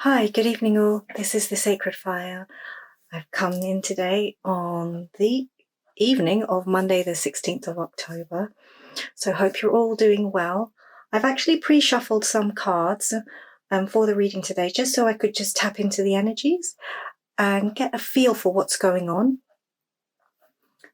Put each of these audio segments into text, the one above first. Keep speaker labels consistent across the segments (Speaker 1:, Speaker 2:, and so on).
Speaker 1: Hi, good evening all. This is the Sacred Fire. I've come in today on the evening of Monday the 16th of October. So hope you're all doing well. I've actually pre-shuffled some cards for the reading today, just so I could just tap into the energies and get a feel for what's going on.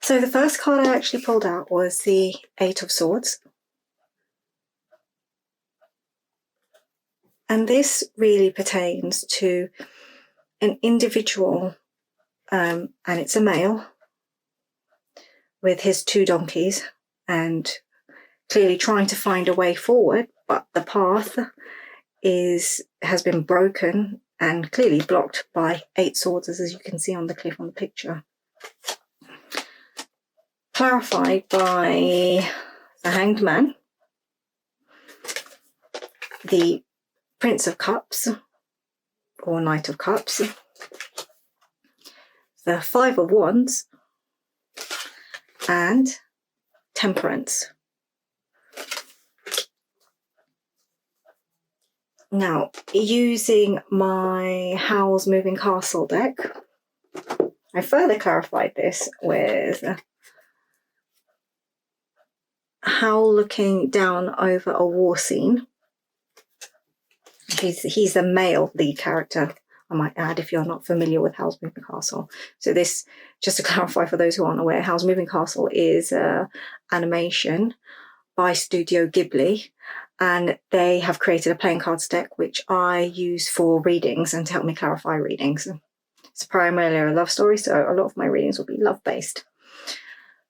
Speaker 1: So the first card I actually pulled out was the Eight of Swords. And this really pertains to an individual, and it's a male with his two donkeys and clearly trying to find a way forward, but the path has been broken and clearly blocked by eight swords, as you can see on the cliff on the picture. Clarified by the Hanged Man, the Prince of Cups or Knight of Cups, the Five of Wands, and Temperance. Now, using my Howls Moving Castle deck, I further clarified this with Howl looking down over a war scene. He's the male lead character, I might add, if you're not familiar with Howl's Moving Castle. So this, just to clarify for those who aren't aware, Howl's Moving Castle is animation by Studio Ghibli, and they have created a playing cards deck which I use for readings and to help me clarify readings. It's primarily a love story, so a lot of my readings will be love-based.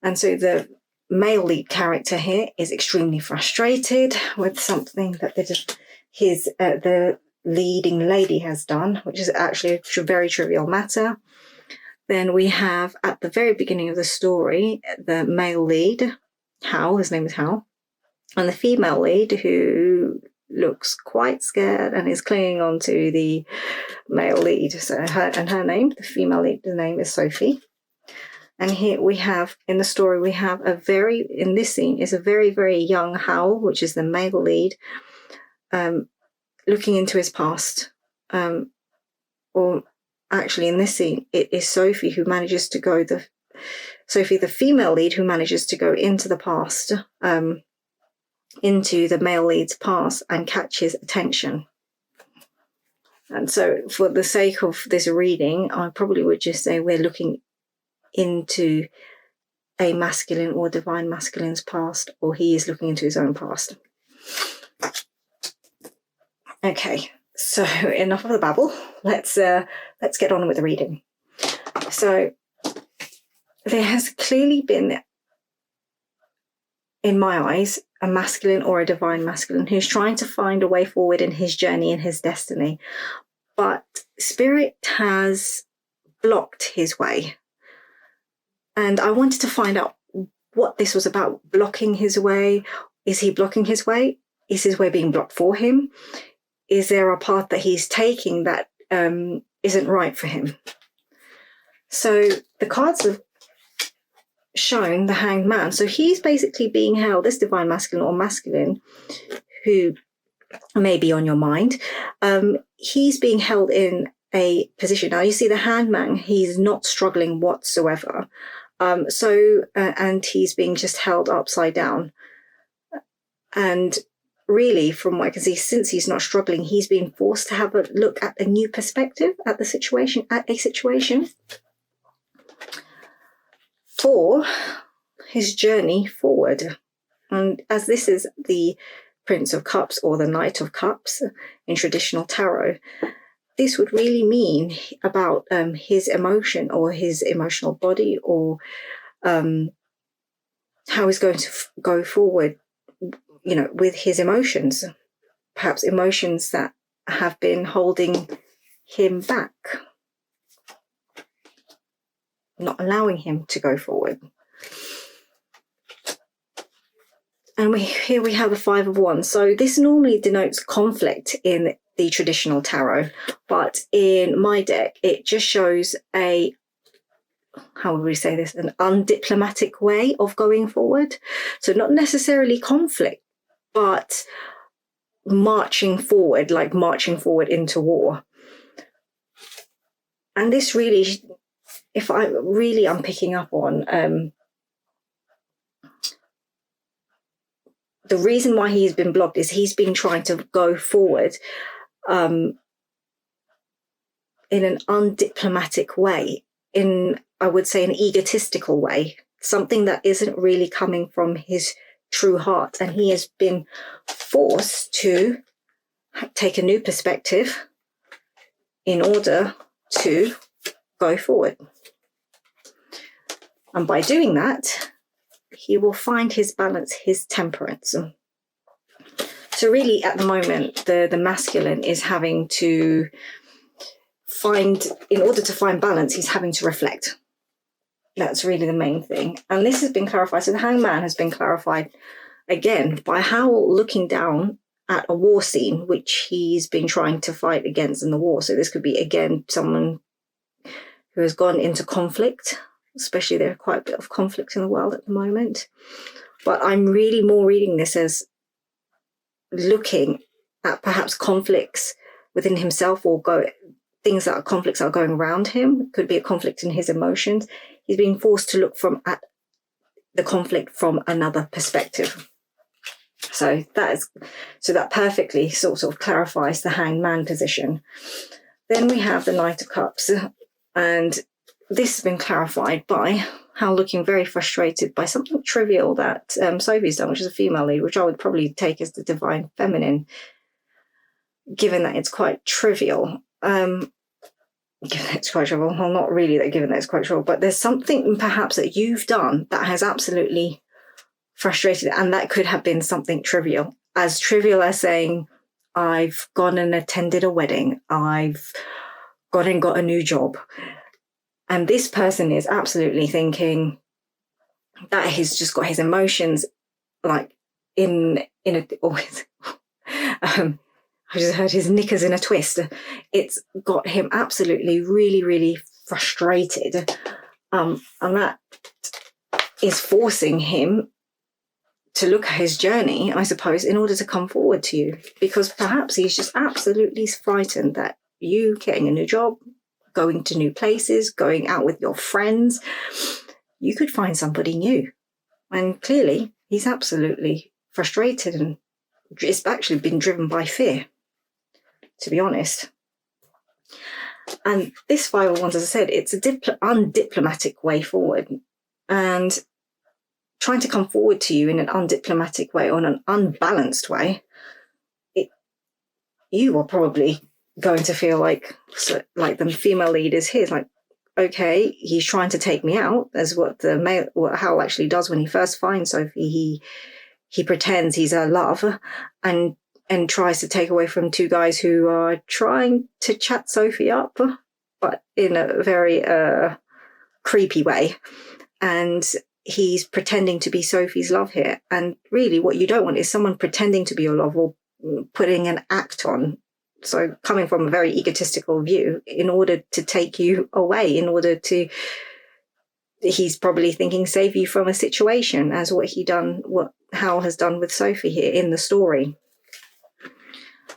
Speaker 1: And so the male lead character here is extremely frustrated with something that the leading lady has done, which is actually a very trivial matter. Then we have, at the very beginning of the story, the male lead, Howl, his name is Howl, and the female lead, who looks quite scared and is clinging on to the male lead. So her name, the female lead, the name is Sophie. And here we have, in the story, we have in this scene, is a very, very young Howl, which is the male lead, looking into his past. Or actually, in this scene, it is Sophie who manages to go, Sophie, the female lead, who manages to go into the past, into the male lead's past and catch his attention. And so for the sake of this reading, I probably would just say we're looking into a masculine or divine masculine's past, or he is looking into his own past. Okay, so enough of the babble. Let's get on with the reading. So there has clearly been, in my eyes, a masculine or a divine masculine who's trying to find a way forward in his journey and his destiny, but Spirit has blocked his way. And I wanted to find out what this was about, blocking his way. Is he blocking his way? Is his way being blocked for him? Is there a path that he's taking that isn't right for him? So the cards have shown the Hanged Man. So he's basically being held, this divine masculine or masculine, who may be on your mind, he's being held in a position. Now you see the Hanged Man, he's not struggling whatsoever. And he's being just held upside down. And really, from what I can see, since he's not struggling, he's being forced to have a look at a new perspective at the situation, for his journey forward. And as this is the Prince of Cups or the Knight of Cups in traditional tarot, this would really mean about his emotion or his emotional body, or how he's going to go forward, with his emotions, perhaps emotions that have been holding him back, not allowing him to go forward. And here we have the Five of Wands. So this normally denotes conflict in the traditional tarot, but in my deck, it just shows how would we say this, an undiplomatic way of going forward. So not necessarily conflict, but marching forward, like marching forward into war. And this really, if I really am picking up on the reason why he's been blocked is he's been trying to go forward in an undiplomatic way, in, I would say, an egotistical way, something that isn't really coming from his true heart. And he has been forced to take a new perspective in order to go forward. And by doing that, he will find his balance, his temperance. So really at the moment, the masculine is having to find, in order to find balance, he's having to reflect. That's really the main thing. And this has been clarified. So the hangman has been clarified again by Howl looking down at a war scene, which he's been trying to fight against in the war. So this could be, again, someone who has gone into conflict, especially there's quite a bit of conflict in the world at the moment. But I'm really more reading this as looking at perhaps conflicts within himself, or things that are conflicts are going around him. It could be a conflict in his emotions. He's being forced to look at the conflict from another perspective. So that perfectly sort of clarifies the hangman position. Then we have the Knight of Cups, and this has been clarified by Hal looking very frustrated by something trivial that Sophie's done, which is a female lead, which I would probably take as the divine feminine, given that it's quite trivial. Given that it's quite trivial, well, not really that given that it's quite trivial, but there's something perhaps that you've done that has absolutely frustrated, and that could have been something trivial as saying, I've gone and attended a wedding, I've gone and got a new job. And this person is absolutely thinking that he's just got his emotions like in a always. I just heard his knickers in a twist. It's got him absolutely really, really frustrated. And that is forcing him to look at his journey, I suppose, in order to come forward to you. Because perhaps he's just absolutely frightened that you getting a new job, going to new places, going out with your friends, you could find somebody new. And clearly, he's absolutely frustrated, and it's actually been driven by fear, to be honest. And this 5 of Wands, as I said, it's a undiplomatic way forward. And trying to come forward to you in an undiplomatic way or in an unbalanced way, you are probably going to feel like the female lead is here. It's like, okay, he's trying to take me out, as what Hal actually does when he first finds Sophie. He pretends he's her love and tries to take away from 2 guys who are trying to chat Sophie up, but in a very creepy way. And he's pretending to be Sophie's love here. And really what you don't want is someone pretending to be your love or putting an act on. So coming from a very egotistical view in order to take you away, he's probably thinking save you from a situation, as what Hal has done with Sophie here in the story.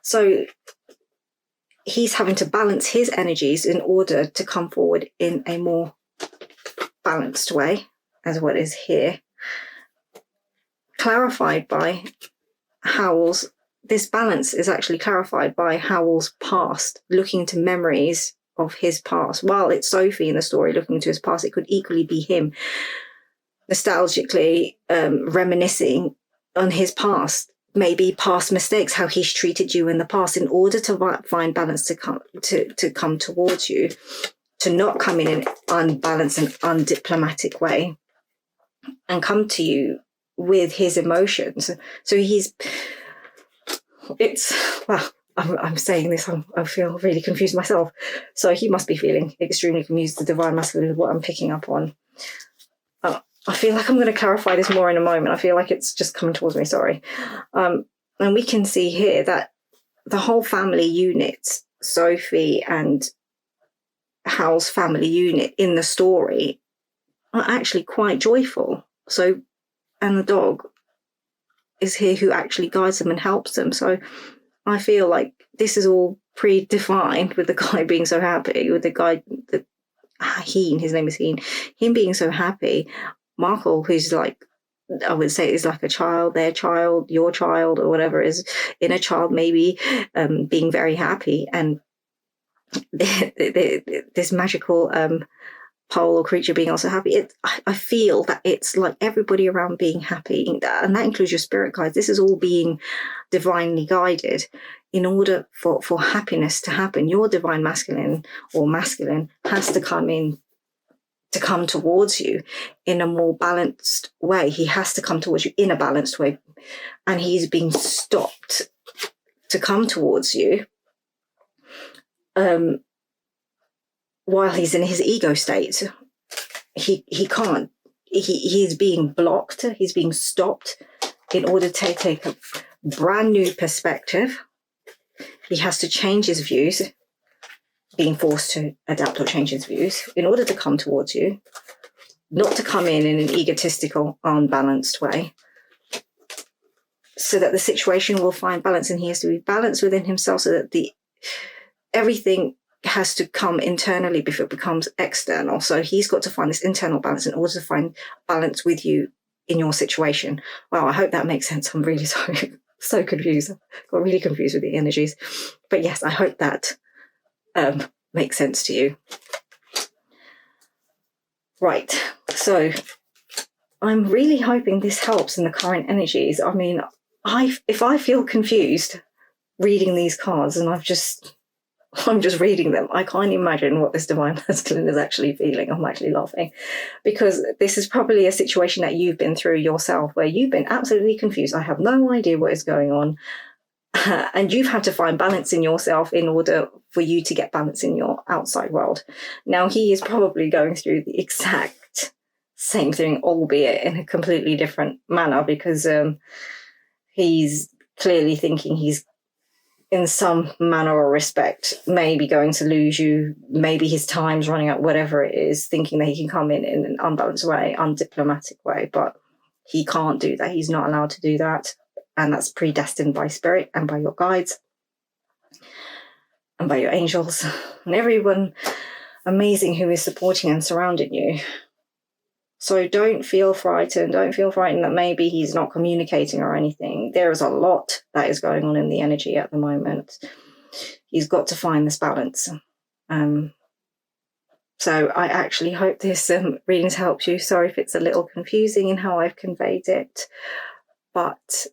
Speaker 1: So he's having to balance his energies in order to come forward in a more balanced way, as what is here. Clarified by Howls. This balance is actually clarified by Howl's past, looking to memories of his past. While it's Sophie in the story looking to his past, it could equally be him nostalgically reminiscing on his past, maybe past mistakes, how he's treated you in the past, in order to find balance to come towards you, to not come in an unbalanced and undiplomatic way, and come to you with his emotions. So I'm saying this, I feel really confused myself. So he must be feeling extremely confused, the divine masculine, is what I'm picking up on. I feel like I'm going to clarify this more in a moment. I feel like it's just coming towards me, sorry. And we can see here that the whole family unit, Sophie and Hal's family unit in the story, are actually quite joyful. So, and the dog is here who actually guides them and helps them. So I feel like this is all predefined with the guy being so happy, with the guy, his name is him being so happy. Markle, who's like, I would say is like a child, their child, your child, or whatever, is inner child maybe, being very happy, and this magical pole or creature being also happy. I feel that it's like everybody around being happy, and that includes your spirit guides. This is all being divinely guided in order for happiness to happen. Your divine masculine or masculine has to come towards you in a more balanced way. He has to come towards you in a balanced way, and he's being stopped to come towards you while he's in his ego state. He can't. He's being blocked. He's being stopped in order to take a brand new perspective. He has to change his views, being forced to adapt or change his views in order to come towards you, not to come in an egotistical, unbalanced way, so that the situation will find balance, and he has to be balanced within himself, so that everything has to come internally before it becomes external. So he's got to find this internal balance in order to find balance with you in your situation. Wow, I hope that makes sense. I'm really so confused. I got really confused with the energies. But yes, I hope that makes sense to you. Right, so I'm really hoping this helps in the current energies. I mean, if I feel confused reading these cards, and I'm just reading them, I can't imagine what this divine masculine is actually feeling. I'm actually laughing, because this is probably a situation that you've been through yourself, where you've been absolutely confused. I have no idea what is going on. And you've had to find balance in yourself in order for you to get balance in your outside world. Now, he is probably going through the exact same thing, albeit in a completely different manner, because he's clearly thinking he's, in some manner or respect, maybe going to lose you. Maybe his time's running out, whatever it is, thinking that he can come in an unbalanced way, undiplomatic way. But he can't do that. He's not allowed to do that. And that's predestined by spirit and by your guides and by your angels and everyone amazing who is supporting and surrounding you. So don't feel frightened. Don't feel frightened that maybe he's not communicating or anything. There is a lot that is going on in the energy at the moment. He's got to find this balance. So I actually hope this reading helps you. Sorry if it's a little confusing in how I've conveyed it. But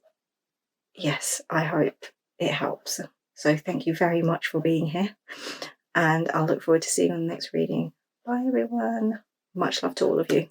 Speaker 1: yes, I hope it helps. So thank you very much for being here. And I'll look forward to seeing you on the next reading. Bye, everyone. Much love to all of you.